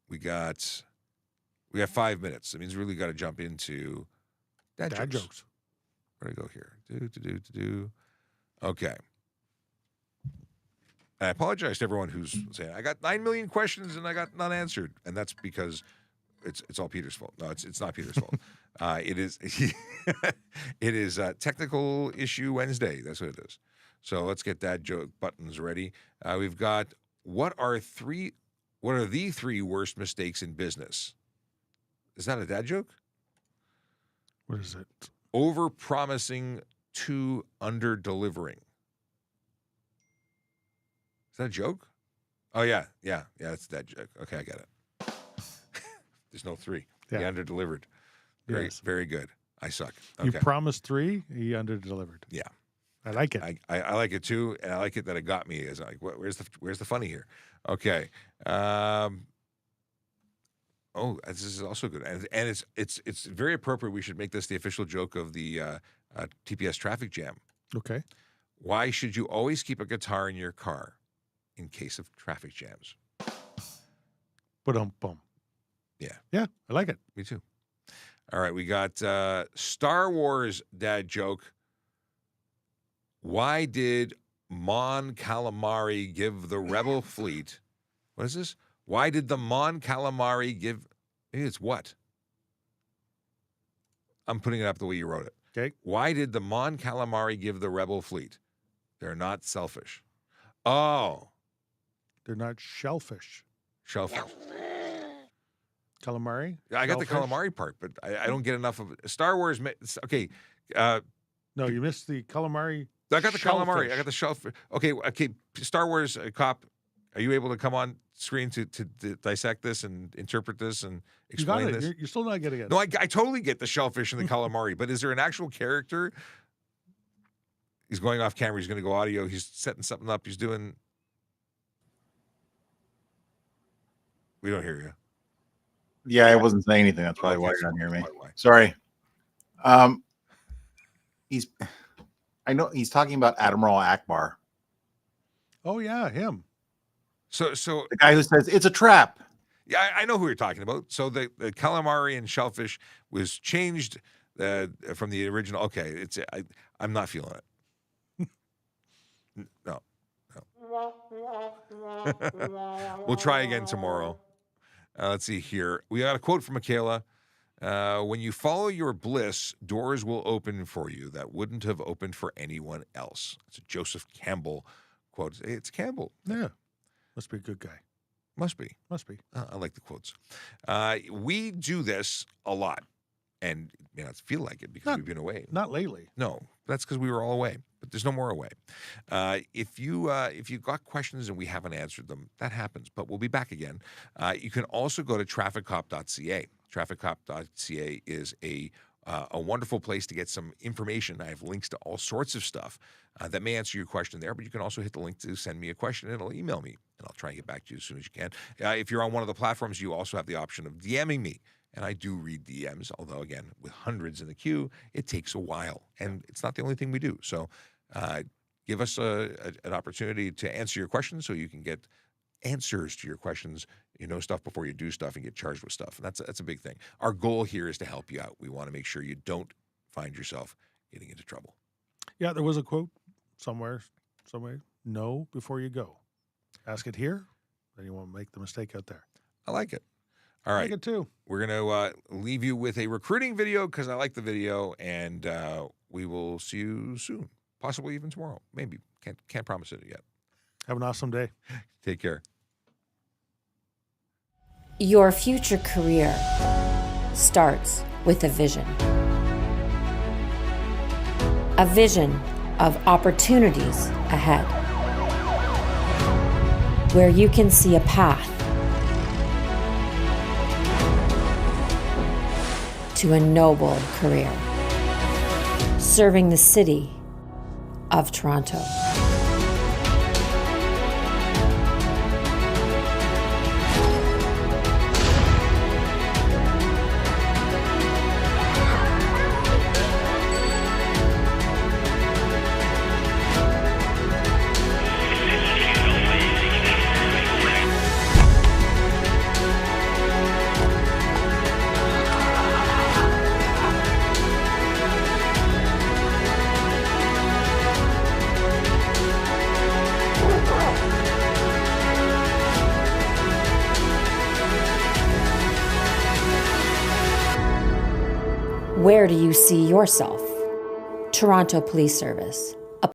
We got 5 minutes. That means we really got to jump into dad jokes. Where do I go here? Okay. And I apologize to everyone who's saying, I got 9 million questions and I got none answered. And that's because it's all Peter's fault. No, it's not Peter's fault. It is Technical Issue Wednesday. That's what it is. So let's get dad joke buttons ready. We've got, what are the 3 worst mistakes in business? Is that a dad joke? What is it? Over-promising to under-delivering. Is that a joke? Oh, yeah. That's that joke. Okay, I get it. There's no 3. Yeah. He under-delivered. Great. Yes. Very good. I suck. You Okay. promised 3, he under-delivered. Yeah. I like it. I like it too, and I like it that it got me. Is like, where's the funny here? Okay. Oh, this is also good, and it's very appropriate. We should make this the official joke of the TPS traffic jam. Okay. Why should you always keep a guitar in your car in case of traffic jams? Ba-dum-bum. Yeah. Yeah, I like it. Me too. All right, we got Star Wars dad joke. Why did Mon Calamari give the rebel fleet? What is this? Why did the Mon Calamari give? It's what? I'm putting it up the way you wrote it. Okay. Why did the Mon Calamari give the rebel fleet? They're not selfish. Oh. They're not shellfish. Shellfish. Calamari? I got the Shellfish? calamari part, but I don't get enough of it. Star Wars. Okay. No, you missed the calamari. I got the calamari. I shellfish. got the shellfish. Okay. Star Wars cop. Are you able to come on screen to dissect this and interpret this and You got explain it. this? You're still not getting it. No, I totally get the shellfish and the calamari, but is there an actual character? He's going off camera. He's going to go audio. He's setting something up. He's doing. We don't hear you. Yeah, I wasn't saying anything. That's probably why you're not hearing me. Why? Sorry. I know he's talking about Admiral Akbar, Oh, yeah, him. So the guy who says it's a trap. yeah, I know who you're talking about. So the calamari and shellfish was changed from the original. Okay, I'm not feeling it. No. We'll try again tomorrow. Let's see here. We got a quote from Michaela. When you follow your bliss, doors will open for you that wouldn't have opened for anyone else. It's a Joseph Campbell quote. It's Campbell. Yeah. Must be a good guy. Must be. Must be. I like the quotes. We do this a lot, and it may not feel like it because we've been away. Not lately. No, that's because we were all away. But there's no more away. If you've got questions and we haven't answered them, that happens. But we'll be back again. You can also go to TrafficCop.ca. TrafficCop.ca is a wonderful place to get some information. I have links to all sorts of stuff that may answer your question there, but you can also hit the link to send me a question, and it'll email me, and I'll try and get back to you as soon as you can. If you're on one of the platforms, you also have the option of DMing me, and I do read DMs, although, again, with hundreds in the queue, it takes a while, and it's not the only thing we do. So give us an opportunity to answer your questions so you can get answers to your questions. You know stuff before you do stuff and get charged with stuff. And that's a big thing. Our goal here is to help you out. We want to make sure you don't find yourself getting into trouble. Yeah, there was a quote somewhere. Know before you go. Ask it here, then you won't make the mistake out there. I like it. All I right. like it too. We're going to leave you with a recruiting video because I like the video, and we will see you soon. Possibly even tomorrow. Maybe. Can't promise it yet. Have an awesome day. Take care. Your future career starts with a vision. A vision of opportunities ahead, where you can see a path to a noble career, serving the city of Toronto. Where do you see yourself? Toronto Police Service.